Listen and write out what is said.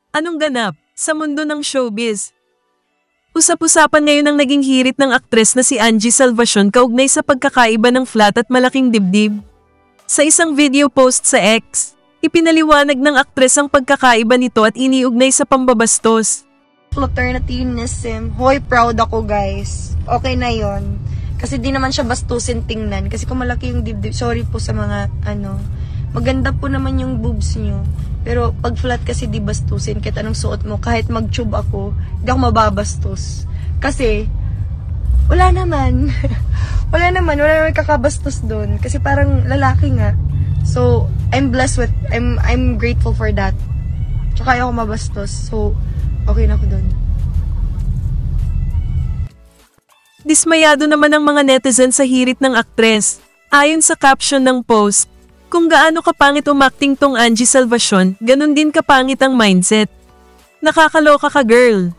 Anong ganap sa mundo ng showbiz? Usap-usapan ngayon ang naging hirit ng aktres na si Angie Salvacion kaugnay sa pagkakaiba ng flat at malaking dibdib. Sa isang video post sa X, ipinaliwanag ng aktres ang pagkakaiba nito at iniugnay sa pambabastos. Flirtatinism. Hoy, proud ako guys. Okay na yon. Kasi di naman siya bastusin tingnan. Kasi kung malaki yung dibdib, sorry po sa mga maganda po naman yung boobs nyo. Pero pag flat kasi di bastusin, kahit anong suot mo, kahit mag-tube ako, di ako mababastos. Kasi, wala naman. wala naman kakabastos doon. Kasi parang lalaki nga. So, I'm blessed with, I'm grateful for that. Tsaka ayoko mabastos. So, okay na ako doon. Dismayado naman ang mga netizen sa hirit ng aktres. Ayon sa caption ng post, kung gaano kapangit umacting tong Angie Salvacion, ganun din kapangit ang mindset. Nakakaloka ka girl.